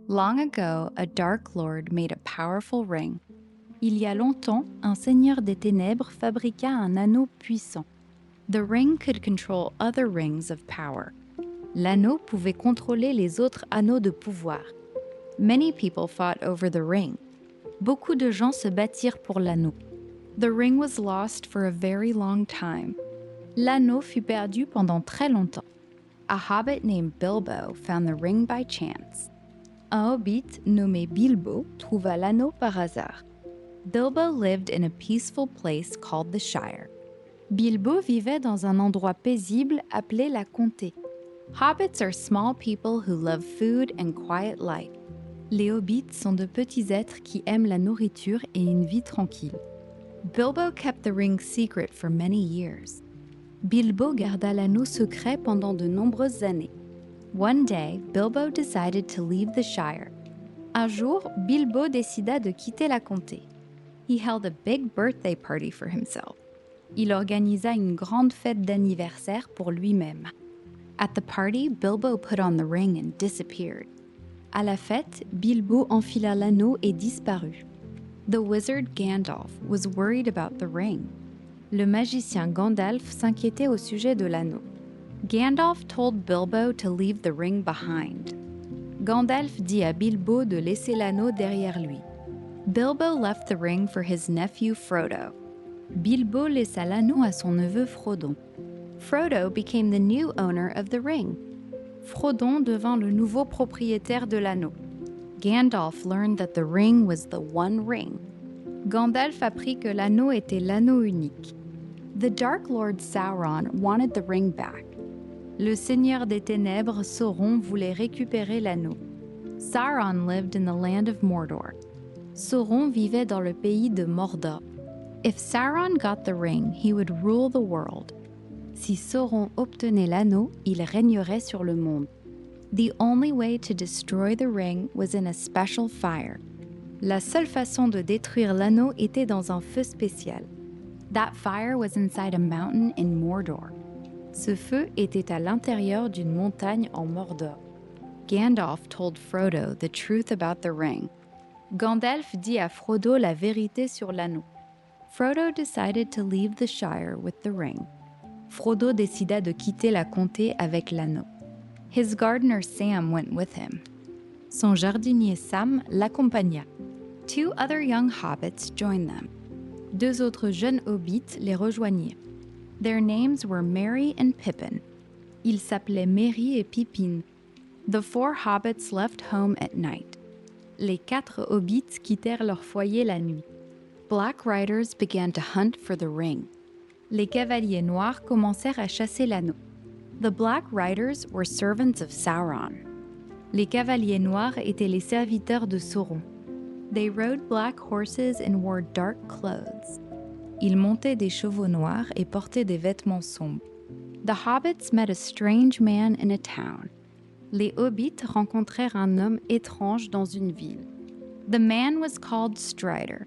Long ago, a dark lord made a powerful ring. Il y a longtemps, un seigneur des ténèbres fabriqua un anneau puissant. The ring could control other rings of power. L'anneau pouvait contrôler les autres anneaux de pouvoir. Many people fought over the ring. Beaucoup de gens se battirent pour l'anneau. The ring was lost for a very long time. L'anneau fut perdu pendant très longtemps. A hobbit named Bilbo found the ring by chance. Un hobbit nommé Bilbo trouva l'anneau par hasard. Bilbo lived in a peaceful place called the Shire. Bilbo vivait dans un endroit paisible appelé la Comté. Hobbits are small people who love food and quiet life. Les hobbits sont de petits êtres qui aiment la nourriture et une vie tranquille. Bilbo kept the ring secret for many years. Bilbo garda l'anneau secret pendant de nombreuses années. One day, Bilbo decided to leave the Shire. Un jour, Bilbo décida de quitter la comté. He held a big birthday party for himself. Il organisa une grande fête d'anniversaire pour lui-même. At the party, Bilbo put on the ring and disappeared. À la fête, Bilbo enfila l'anneau et disparut. The wizard Gandalf was worried about the ring. Le magicien Gandalf s'inquiétait au sujet de l'anneau. Gandalf told Bilbo to leave the ring behind. Gandalf dit à Bilbo de laisser l'anneau derrière lui. Bilbo left the ring for his nephew Frodo. Bilbo laissa l'anneau à son neveu Frodon. Frodo became the new owner of the ring. Frodon devint le nouveau propriétaire de l'anneau. Gandalf learned that the ring was the One Ring. Gandalf apprit que l'anneau était l'anneau unique. The Dark Lord Sauron wanted the ring back. Le Seigneur des Ténèbres, Sauron, voulait récupérer l'anneau. Sauron lived in the land of Mordor. Sauron vivait dans le pays de Mordor. If Sauron got the ring, he would rule the world. Si Sauron obtenait l'anneau, il régnerait sur le monde. The only way to destroy the ring was in a special fire. La seule façon de détruire l'anneau était dans un feu spécial. That fire was inside a mountain in Mordor. Ce feu était à l'intérieur d'une montagne en Mordor. Gandalf told Frodo the truth about the ring. Gandalf dit à Frodo la vérité sur l'anneau. Frodo decided to leave the Shire with the ring. Frodo décida de quitter la comté avec l'anneau. His gardener Sam went with him. Son jardinier Sam l'accompagna. Two other young hobbits joined them. Deux autres jeunes hobbits les rejoignirent. Their names were Merry and Pippin. Ils s'appelaient Merry et Pippin. The four hobbits left home at night. Les quatre hobbits quittèrent leur foyer la nuit. Black riders began to hunt for the ring. Les cavaliers noirs commencèrent à chasser l'anneau. The Black Riders were servants of Sauron. Les cavaliers noirs étaient les serviteurs de Sauron. They rode black horses and wore dark clothes. Ils montaient des chevaux noirs et portaient des vêtements sombres. The hobbits met a strange man in a town. Les hobbits rencontrèrent un homme étrange dans une ville. The man was called Strider.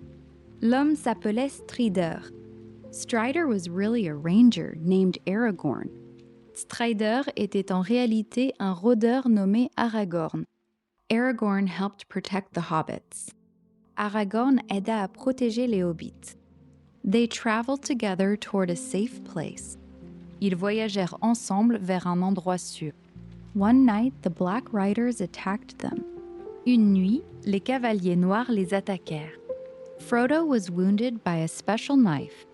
L'homme s'appelait Strider. Strider was really a ranger named Aragorn. Strider était en réalité un rôdeur nommé Aragorn. Aragorn helped protect the hobbits. Aragorn aida à protéger les hobbits. They traveled together toward a safe place. Ils voyagèrent ensemble vers un endroit sûr. One night, the Black Riders attacked them. Une nuit, les cavaliers noirs les attaquèrent. Frodo was wounded by a special knife.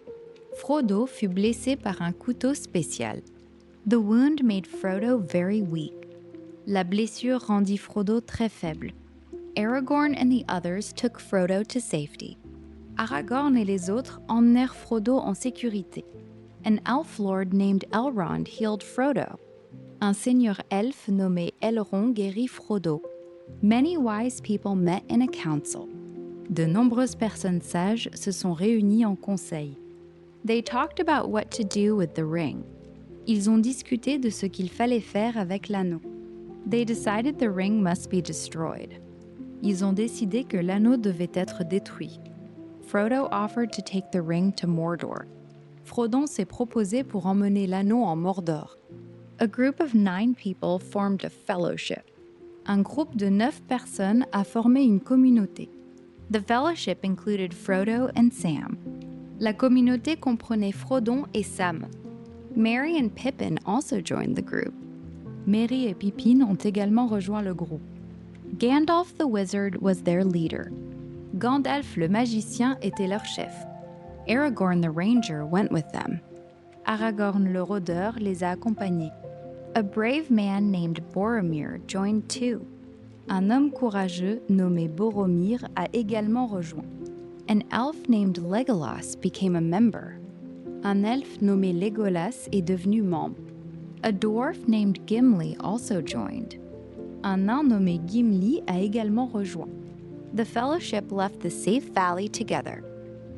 Frodo fut blessé par un couteau spécial. The wound made Frodo very weak. La blessure rendit Frodo très faible. Aragorn and the others took Frodo to safety. Aragorn et les autres emmenèrent Frodo en sécurité. An elf lord named Elrond healed Frodo. Un seigneur elfe nommé Elrond guérit Frodo. Many wise people met in a council. De nombreuses personnes sages se sont réunies en conseil. They talked about what to do with the ring. Ils ont discuté de ce qu'il fallait faire avec l'anneau. They decided the ring must be destroyed. Ils ont décidé que l'anneau devait être détruit. Frodo offered to take the ring to Mordor. Frodon s'est proposé pour emmener l'anneau en Mordor. A group of 9 people formed a fellowship. Un groupe de 9 personnes a formé une communauté. The fellowship included Frodo and Sam. La communauté comprenait Frodon et Sam. Merry and Pippin also joined the group. Merry et Pippin ont également rejoint le groupe. Gandalf the Wizard was their leader. Gandalf le magicien était leur chef. Aragorn the Ranger went with them. Aragorn le rôdeur les a accompagnés. A brave man named Boromir joined too. Un homme courageux nommé Boromir a également rejoint. An elf named Legolas became a member. Un elfe nommé Legolas est devenu membre. A dwarf named Gimli also joined. Un nain nommé Gimli a également rejoint. The fellowship left the safe valley together.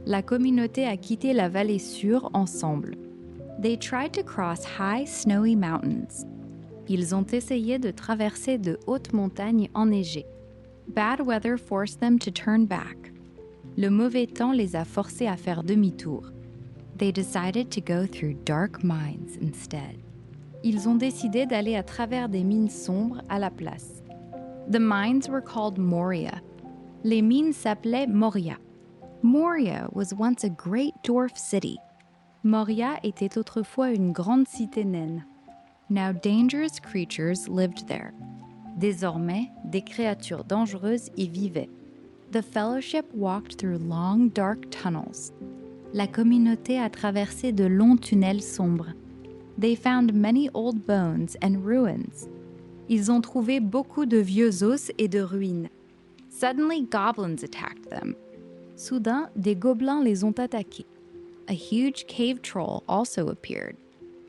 La communauté a quitté la vallée sûre ensemble. They tried to cross high, snowy mountains. Ils ont essayé de traverser de hautes montagnes enneigées. Bad weather forced them to turn back. Le mauvais temps les a forcés à faire demi-tour. They decided to go through dark mines instead. Ils ont décidé d'aller à travers des mines sombres à la place. The mines were called Moria. Les mines s'appelaient Moria. Moria was once a great dwarf city. Moria était autrefois une grande cité naine. Now dangerous creatures lived there. Désormais, des créatures dangereuses y vivaient. The fellowship walked through long, dark tunnels. La communauté a traversé de longs tunnels sombres. They found many old bones and ruins. Ils ont trouvé beaucoup de vieux os et de ruines. Suddenly, goblins attacked them. Soudain, des gobelins les ont attaqués. A huge cave troll also appeared.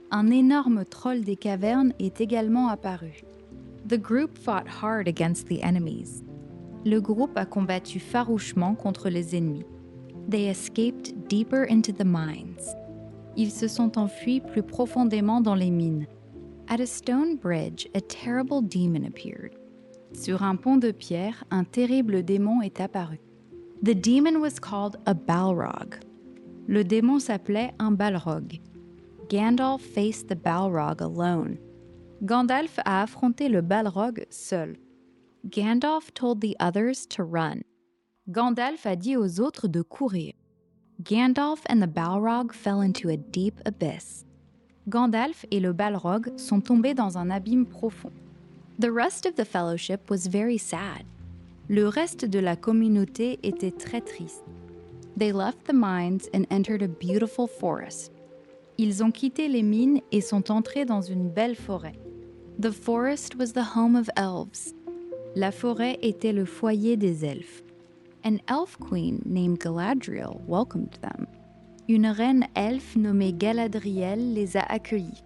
Un énorme troll des cavernes est également apparu. The group fought hard against the enemies. Le groupe a combattu farouchement contre les ennemis. They escaped deeper into the mines. Ils se sont enfuis plus profondément dans les mines. At a stone bridge, a terrible demon appeared. Sur un pont de pierre, un terrible démon est apparu. The demon was called a Balrog. Le démon s'appelait un Balrog. Gandalf faced the Balrog alone. Gandalf a affronté le Balrog seul. Gandalf told the others to run. Gandalf a dit aux autres de courir. Gandalf and the Balrog fell into a deep abyss. Gandalf et le Balrog sont tombés dans un abîme profond. The rest of the fellowship was very sad. Le reste de la communauté était très triste. They left the mines and entered a beautiful forest. Ils ont quitté les mines et sont entrés dans une belle forêt. The forest was the home of elves. La forêt était le foyer des elfes. An elf queen named Galadriel welcomed them. Une reine elfe nommée Galadriel les a accueillis.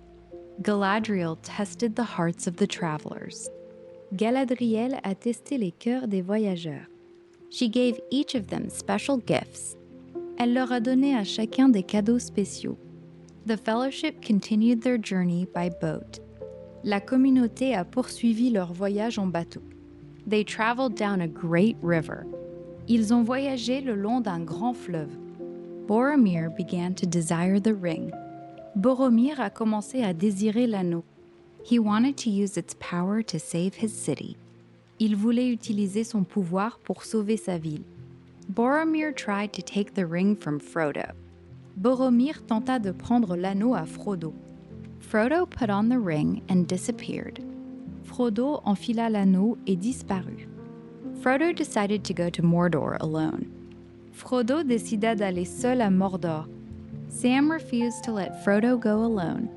Galadriel tested the hearts of the travelers. Galadriel a testé les cœurs des voyageurs. She gave each of them special gifts. Elle leur a donné à chacun des cadeaux spéciaux. The fellowship continued their journey by boat. La communauté a poursuivi leur voyage en bateau. They traveled down a great river. Ils ont voyagé le long d'un grand fleuve. Boromir began to desire the ring. Boromir a commencé à désirer l'anneau. He wanted to use its power to save his city. Il voulait utiliser son pouvoir pour sauver sa ville. Boromir tried to take the ring from Frodo. Boromir tenta de prendre l'anneau à Frodo. Frodo put on the ring and disappeared. Frodo enfila l'anneau et disparut. Frodo decided to go to Mordor alone. Frodo décida d'aller seul à Mordor. Sam refused to let Frodo go alone.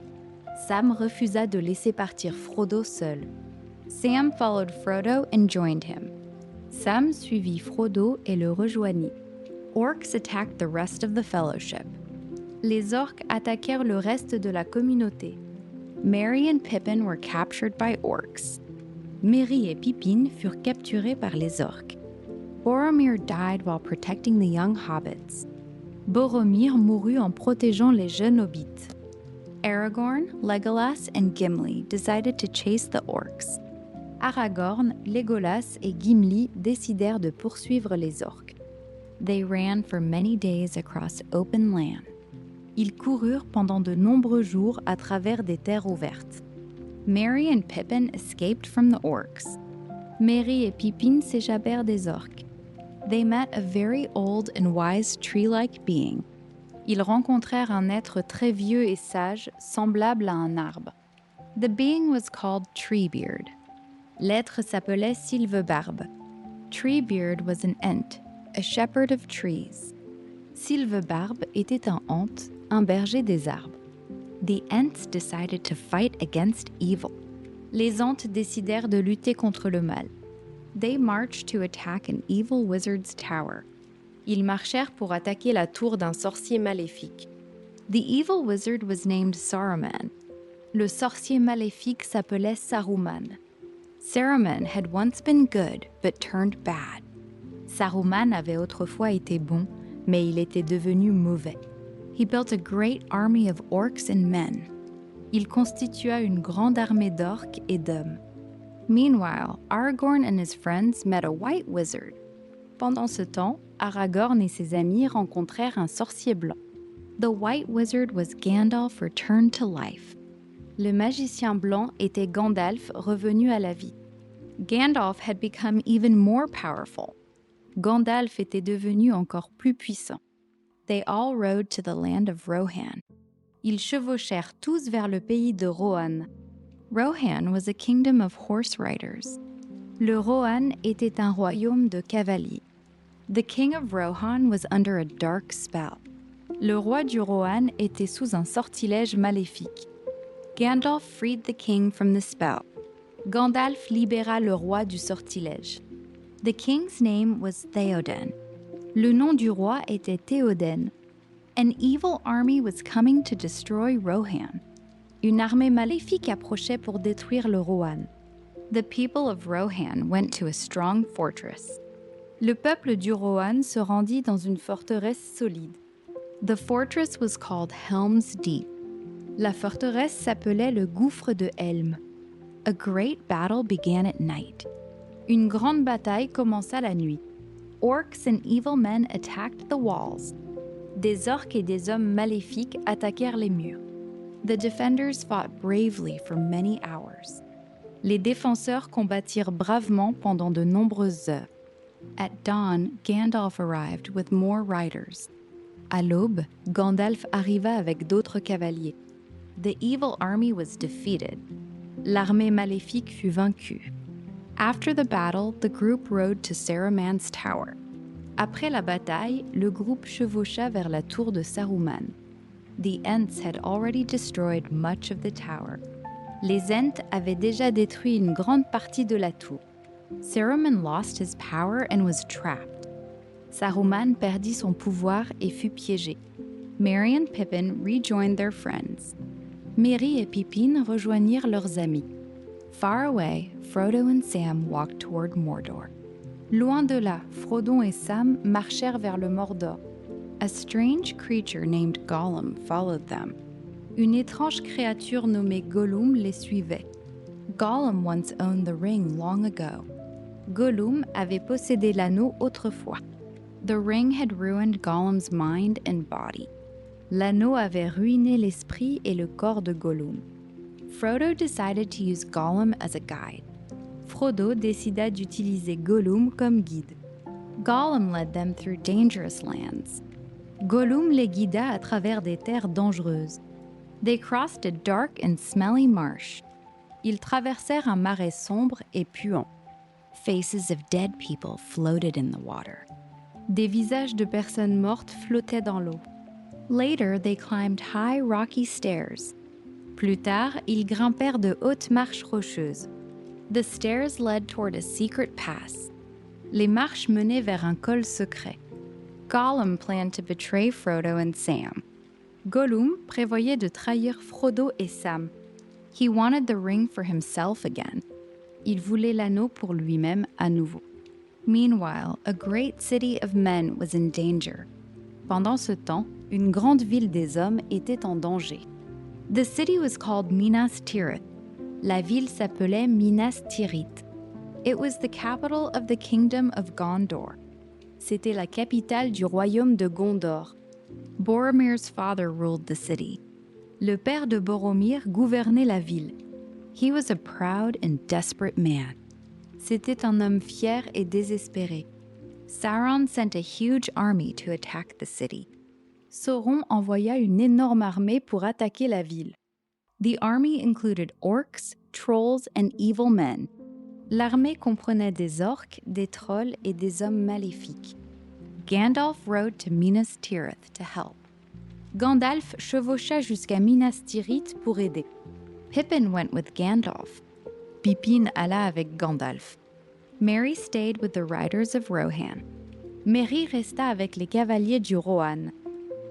Sam refusa de laisser partir Frodo seul. Sam followed Frodo and joined him. Sam suivit Frodo et le rejoignit. Orcs attacked the rest of the fellowship. Les orques attaquèrent le reste de la communauté. Merry and Pippin were captured by orcs. Merry et Pippin furent capturés par les orques. Boromir died while protecting the young hobbits. Boromir mourut en protégeant les jeunes hobbits. Aragorn, Legolas, and Gimli decided to chase the orcs. Aragorn, Legolas et Gimli décidèrent de poursuivre les orques. They ran for many days across open land. Ils coururent pendant de nombreux jours à travers des terres ouvertes. Merry and Pippin escaped from the orcs. Merry et Pippin s'échappèrent des orques. They met a very old and wise tree-like being. Ils rencontrèrent un être très vieux et sage, semblable à un arbre. The being was called Treebeard. L'être s'appelait Sylvebarbe. Treebeard was an Ent, a shepherd of trees. Sylvebarbe était un Ent, un berger des arbres. The Ents decided to fight against evil. Les Ents décidèrent de lutter contre le mal. They marched to attack an evil wizard's tower. Ils marchèrent pour attaquer la tour d'un sorcier maléfique. The evil wizard was named Saruman. Le sorcier maléfique s'appelait Saruman. Saruman had once been good, but turned bad. Saruman avait autrefois été bon, mais il était devenu mauvais. He built a great army of orcs and men. Il constitua une grande armée d'orques et d'hommes. Meanwhile, Aragorn and his friends met a white wizard. Pendant ce temps, Aragorn et ses amis rencontrèrent un sorcier blanc. The white wizard was Gandalf returned to life. Le magicien blanc était Gandalf revenu à la vie. Gandalf had become even more powerful. Gandalf était devenu encore plus puissant. They all rode to the land of Rohan. Ils chevauchèrent tous vers le pays de Rohan. Rohan was a kingdom of horse riders. Le Rohan était un royaume de cavaliers. The king of Rohan was under a dark spell. Le roi du Rohan était sous un sortilège maléfique. Gandalf freed the king from the spell. Gandalf libéra le roi du sortilège. The king's name was Theoden. Le nom du roi était Théoden. An evil army was coming to destroy Rohan. Une armée maléfique approchait pour détruire le Rohan. The people of Rohan went to a strong fortress. Le peuple du Rohan se rendit dans une forteresse solide. The fortress was called Helm's Deep. La forteresse s'appelait le gouffre de Helm. A great battle began at night. Une grande bataille commença la nuit. Orcs and evil men attacked the walls. Des orques et des hommes maléfiques attaquèrent les murs. The defenders fought bravely for many hours. Les défenseurs combattirent bravement pendant de nombreuses heures. At dawn, Gandalf arrived with more riders. À l'aube, Gandalf arriva avec d'autres cavaliers. The evil army was defeated. L'armée maléfique fut vaincue. After the battle, the group rode to Saruman's tower. Après la bataille, le groupe chevaucha vers la tour de Saruman. The Ents had already destroyed much of the tower. Les Ents avaient déjà détruit une grande partie de la tour. Saruman lost his power and was trapped. Saruman perdit son pouvoir et fut piégé. Merry and Pippin rejoined their friends. Merry et Pippin rejoignirent leurs amis. Far away, Frodo and Sam walked toward Mordor. Loin de là, Frodon et Sam marchèrent vers le Mordor. A strange creature named Gollum followed them. Une étrange créature nommée Gollum les suivait. Gollum once owned the ring long ago. Gollum avait possédé l'anneau autrefois. The ring had ruined Gollum's mind and body. L'anneau avait ruiné l'esprit et le corps de Gollum. Frodo decided to use Gollum as a guide. Frodo décida d'utiliser Gollum comme guide. Gollum led them through dangerous lands. Gollum les guida à travers des terres dangereuses. They crossed a dark and smelly marsh. Ils traversèrent un marais sombre et puant. Faces of dead people floated in the water. Des visages de personnes mortes flottaient dans l'eau. Later, they climbed high rocky stairs. Plus tard, ils grimpèrent de hautes marches rocheuses. The stairs led toward a secret pass. Les marches menaient vers un col secret. Gollum planned to betray Frodo and Sam. Gollum prévoyait de trahir Frodo et Sam. He wanted the ring for himself again. Il voulait l'anneau pour lui-même à nouveau. Meanwhile, a great city of men was in danger. Pendant ce temps, une grande ville des hommes était en danger. The city was called Minas Tirith. La ville s'appelait Minas Tirith. It was the capital of the kingdom of Gondor. C'était la capitale du royaume de Gondor. Boromir's father ruled the city. Le père de Boromir gouvernait la ville. He was a proud and desperate man. C'était un homme fier et désespéré. Sauron sent a huge army to attack the city. Sauron envoya une énorme armée pour attaquer la ville. The army included orcs, trolls, and evil men. L'armée comprenait des orques, des trolls et des hommes maléfiques. Gandalf rode to Minas Tirith to help. Gandalf chevaucha jusqu'à Minas Tirith pour aider. Pippin went with Gandalf. Pippin alla avec Gandalf. Merry stayed with the riders of Rohan. Merry resta avec les cavaliers du Rohan.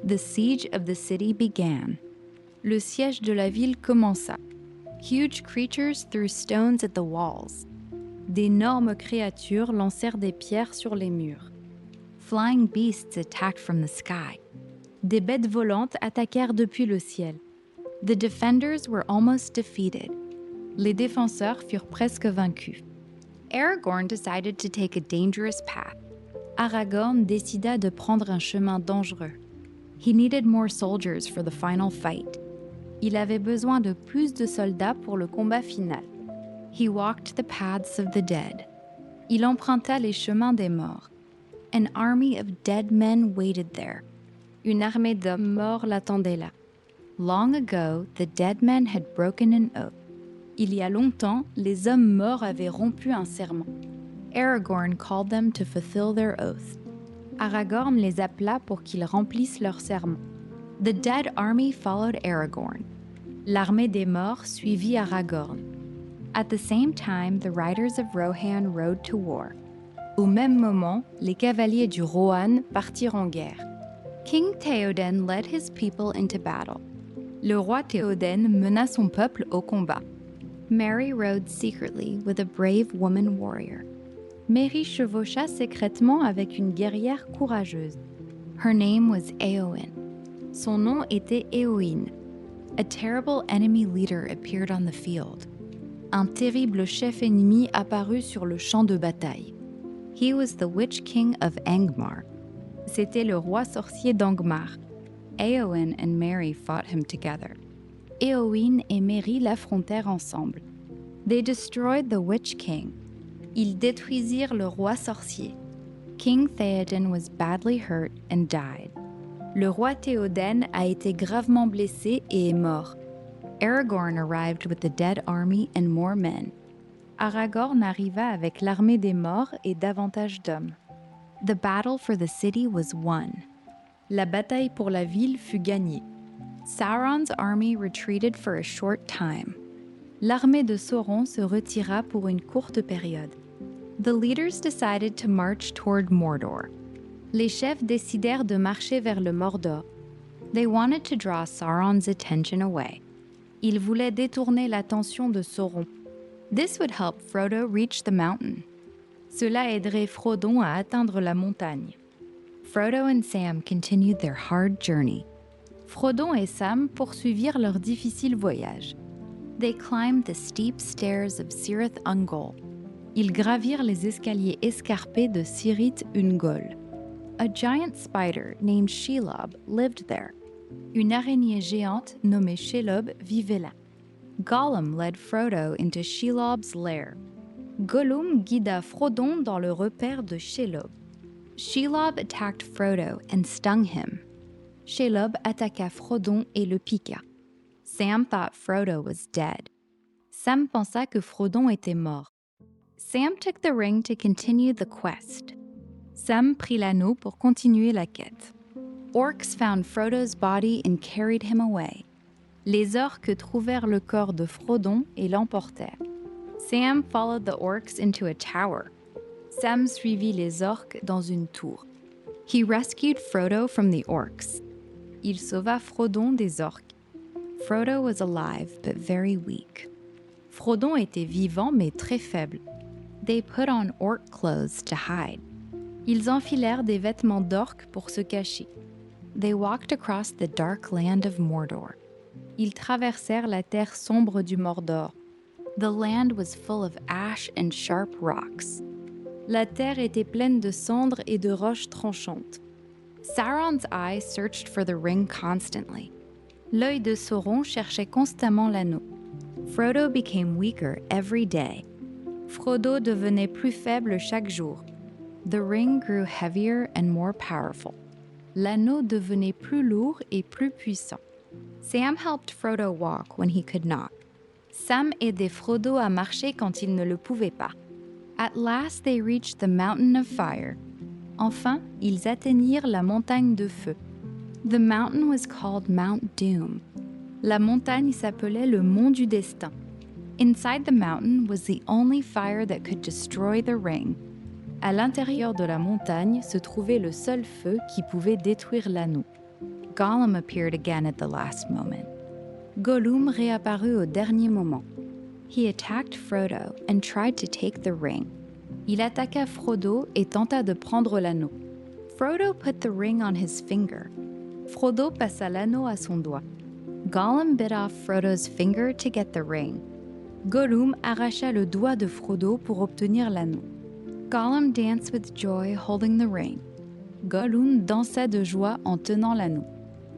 The siege of the city began. Le siège de la ville commença. Huge creatures threw stones at the walls. D'énormes créatures lancèrent des pierres sur les murs. Flying beasts attacked from the sky. Des bêtes volantes attaquèrent depuis le ciel. The defenders were almost defeated. Les défenseurs furent presque vaincus. Aragorn decided to take a dangerous path. Aragorn décida de prendre un chemin dangereux. He needed more soldiers for the final fight. Il avait besoin de plus de soldats pour le combat final. He walked the paths of the dead. Il emprunta les chemins des morts. An army of dead men waited there. Une armée d'hommes morts l'attendait là. Long ago, the dead men had broken an oath. Il y a longtemps, les hommes morts avaient rompu un serment. Aragorn called them to fulfill their oath. Aragorn les appela pour qu'ils remplissent leur serment. The dead army followed Aragorn. L'armée des morts suivit Aragorn. At the same time, the riders of Rohan rode to war. Au même moment, les cavaliers du Rohan partirent en guerre. King Théoden led his people into battle. Le roi Théoden mena son peuple au combat. Merry rode secretly with a brave woman warrior. Merry chevaucha secrètement avec une guerrière courageuse. Her name was Éowyn. Son nom était Éowyn. A terrible enemy leader appeared on the field. Un terrible chef ennemi apparut sur le champ de bataille. He was the Witch King of Angmar. C'était le roi sorcier d'Angmar. Éowyn and Merry fought him together. Éowyn et Merry l'affrontèrent ensemble. They destroyed the Witch King. Ils détruisirent le roi sorcier. King Theoden was badly hurt and died. Le roi Théoden a été gravement blessé et est mort. Aragorn arrived with the dead army and more men. Aragorn arriva avec l'armée des morts et davantage d'hommes. The battle for the city was won. La bataille pour la ville fut gagnée. Sauron's army retreated for a short time. L'armée de Sauron se retira pour une courte période. The leaders decided to march toward Mordor. Les chefs décidèrent de marcher vers le Mordor. They wanted to draw Sauron's attention away. Ils voulaient détourner l'attention de Sauron. This would help Frodo reach the mountain. Cela aiderait Frodon à atteindre la montagne. Frodo and Sam continued their hard journey. Frodon et Sam poursuivirent leur difficile voyage. They climbed the steep stairs of Cirith Ungol. Ils gravirent les escaliers escarpés de Cirith Ungol. A giant spider named Shelob lived there. Une araignée géante nommée Shelob vivait là. Gollum led Frodo into Shelob's lair. Gollum guida Frodon dans le repaire de Shelob. Shelob attacked Frodo and stung him. Shelob attaqua Frodon et le piqua. Sam thought Frodo was dead. Sam pensa que Frodon était mort. Sam took the ring to continue the quest. Sam prit l'anneau pour continuer la quête. Orcs found Frodo's body and carried him away. Les orques trouvèrent le corps de Frodon et l'emportèrent. Sam followed the orcs into a tower. Sam suivit les orques dans une tour. He rescued Frodo from the orcs. Il sauva Frodon des orques. Frodo was alive but very weak. Frodon était vivant mais très faible. They put on orc clothes to hide. Ils enfilèrent des vêtements d'orques pour se cacher. They walked across the dark land of Mordor. Ils traversèrent la terre sombre du Mordor. The land was full of ash and sharp rocks. La terre était pleine de cendres et de roches tranchantes. Sauron's eye searched for the ring constantly. L'œil de Sauron cherchait constamment l'anneau. Frodo became weaker every day. Frodo devenait plus faible chaque jour. The ring grew heavier and more powerful. L'anneau devenait plus lourd et plus puissant. Sam helped Frodo walk when he could not. Sam aidait Frodo à marcher quand il ne le pouvait pas. At last they reached the mountain of fire. Enfin, ils atteignirent la montagne de feu. The mountain was called Mount Doom. La montagne s'appelait le Mont du Destin. Inside the mountain was the only fire that could destroy the ring. À l'intérieur de la montagne se trouvait le seul feu qui pouvait détruire l'anneau. Gollum appeared again at the last moment. Gollum réapparut au dernier moment. He attacked Frodo and tried to take the ring. Il attaqua Frodo et tenta de prendre l'anneau. Frodo put the ring on his finger. Frodo passa l'anneau à son doigt. Gollum bit off Frodo's finger to get the ring. Gollum arracha le doigt de Frodo pour obtenir l'anneau. Gollum danced with joy holding the ring. Gollum dansa de joie en tenant l'anneau.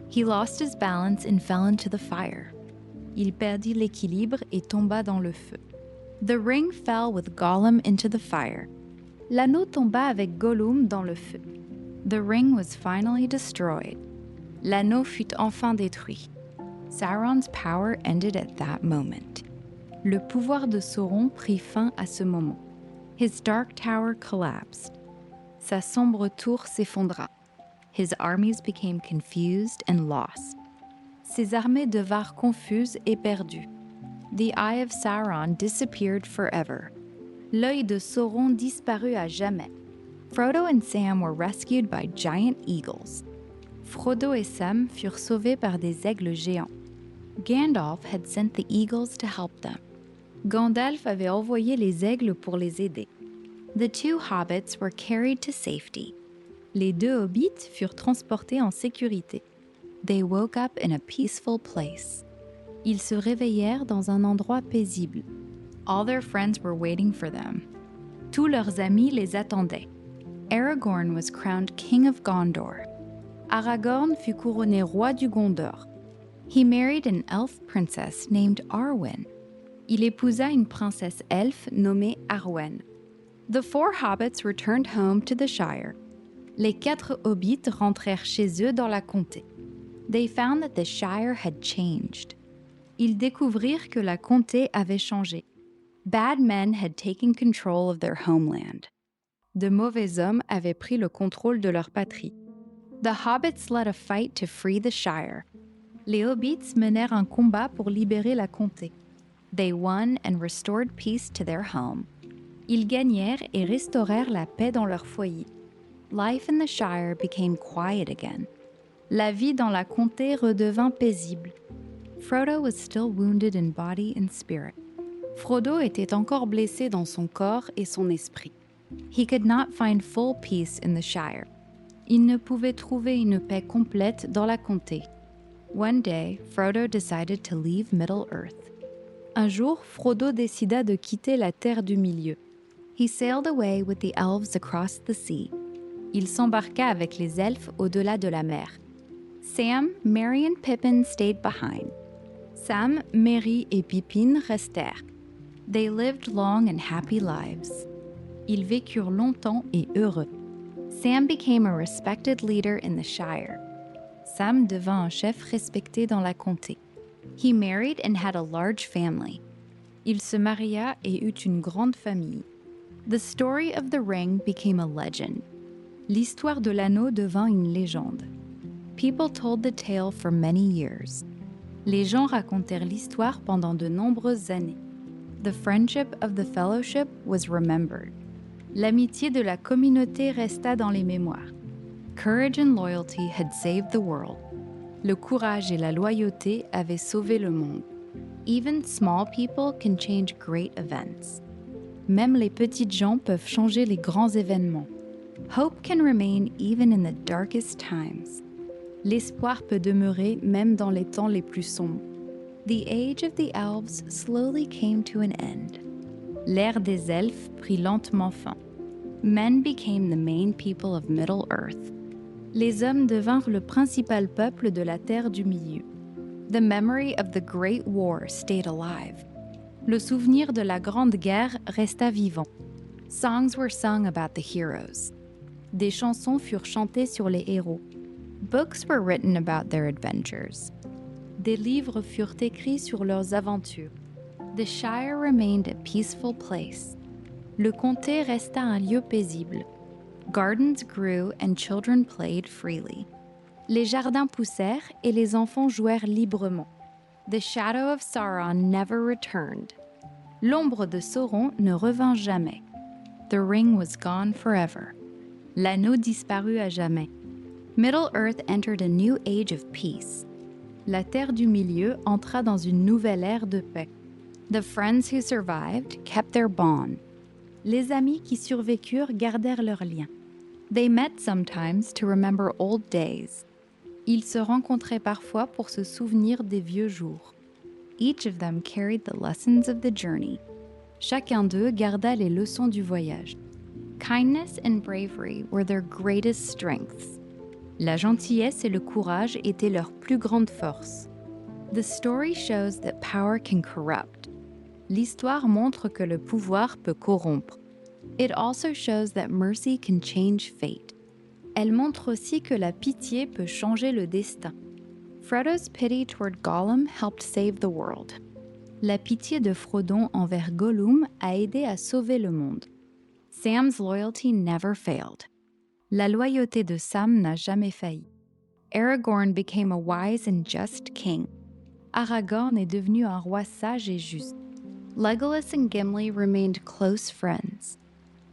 He lost his balance and fell into the fire. Il perdit l'équilibre et tomba dans le feu. The ring fell with Gollum into the fire. L'anneau tomba avec Gollum dans le feu. The ring was finally destroyed. L'anneau fut enfin détruit. Sauron's power ended at that moment. Le pouvoir de Sauron prit fin à ce moment. His dark tower collapsed. Sa sombre tour s'effondra. His armies became confused and lost. Ses armées devinrent confuses et perdues. The eye of Sauron disappeared forever. L'œil de Sauron disparut à jamais. Frodo and Sam were rescued by giant eagles. Frodo et Sam furent sauvés par des aigles géants. Gandalf had sent the eagles to help them. Gandalf avait envoyé les aigles pour les aider. The two hobbits were carried to safety. Les deux hobbits furent transportés en sécurité. They woke up in a peaceful place. Ils se réveillèrent dans un endroit paisible. All their friends were waiting for them. Tous leurs amis les attendaient. Aragorn was crowned king of Gondor. Aragorn fut couronné roi du Gondor. He married an elf princess named Arwen. Il épousa une princesse elfe nommée Arwen. The four hobbits returned home to the Shire. Les quatre hobbits rentrèrent chez eux dans la comté. They found that the Shire had changed. Ils découvrirent que la comté avait changé. Bad men had taken control of their homeland. De mauvais hommes avaient pris le contrôle de leur patrie. The hobbits led a fight to free the Shire. Les hobbits menèrent un combat pour libérer la comté. They won and restored peace to their home. Ils gagnèrent et restaurèrent la paix dans leur foyer. Life in the Shire became quiet again. La vie dans la comté redevint paisible. Frodo was still wounded in body and spirit. Frodo était encore blessé dans son corps et son esprit. He could not find full peace in the Shire. Il ne pouvait trouver une paix complète dans la comté. One day, Frodo decided to leave Middle-earth. Un jour, Frodo décida de quitter la Terre du Milieu. He sailed away with the elves across the sea. Il s'embarqua avec les elfes au-delà de la mer. Sam, Merry and Pippin stayed behind. Sam, Merry et Pippin restèrent. They lived long and happy lives. Ils vécurent longtemps et heureux. Sam became a respected leader in the Shire. Sam devint un chef respecté dans la comté. He married and had a large family. Il se maria et eut une grande famille. The story of the ring became a legend. L'histoire de l'anneau devint une légende. People told the tale for many years. Les gens racontèrent l'histoire pendant de nombreuses années. The friendship of the fellowship was remembered. L'amitié de la communauté resta dans les mémoires. Courage and loyalty had saved the world. Le courage et la loyauté avaient sauvé le monde. Even small people can change great events. Même les petites gens peuvent changer les grands événements. Hope can remain even in the darkest times. L'espoir peut demeurer même dans les temps les plus sombres. The age of the elves slowly came to an end. L'ère des elfes prit lentement fin. Men became the main people of Middle-earth. Les hommes devinrent le principal peuple de la Terre du Milieu. The memory of the Great War stayed alive. Le souvenir de la Grande Guerre resta vivant. Songs were sung about the heroes. Des chansons furent chantées sur les héros. Books were written about their adventures. Des livres furent écrits sur leurs aventures. The Shire remained a peaceful place. Le comté resta un lieu paisible. Gardens grew and children played freely. Les jardins poussèrent et les enfants jouèrent librement. The shadow of Sauron never returned. L'ombre de Sauron ne revint jamais. The ring was gone forever. L'anneau disparut à jamais. Middle-earth entered a new age of peace. La Terre du Milieu entra dans une nouvelle ère de paix. The friends who survived kept their bond. Les amis qui survécurent gardèrent leurs liens. They met sometimes to remember old days. Ils se rencontraient parfois pour se souvenir des vieux jours. Each of them carried the lessons of the journey. Chacun d'eux garda les leçons du voyage. Kindness and bravery were their greatest strengths. La gentillesse et le courage étaient leurs plus grandes forces. The story shows that power can corrupt. L'histoire montre que le pouvoir peut corrompre. It also shows that mercy can change fate. Elle montre aussi que la pitié peut changer le destin. Frodo's pity toward Gollum helped save the world. La pitié de Frodon envers Gollum a aidé à sauver le monde. Sam's loyalty never failed. La loyauté de Sam n'a jamais failli. Aragorn became a wise and just king. Aragorn est devenu un roi sage et juste. Legolas and Gimli remained close friends.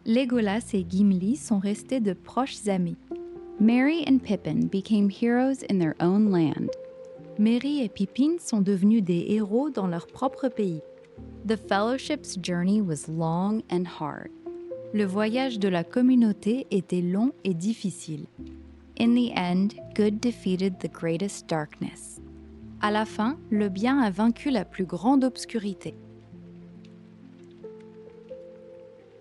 Legolas et Gimli sont restés de proches amis. Merry and Pippin became heroes in their own land. Merry et Pippin sont devenus des héros dans leur propre pays. The Fellowship's journey was long and hard. Le voyage de la communauté était long et difficile. In the end, good defeated the greatest darkness. À la fin, le bien a vaincu la plus grande obscurité.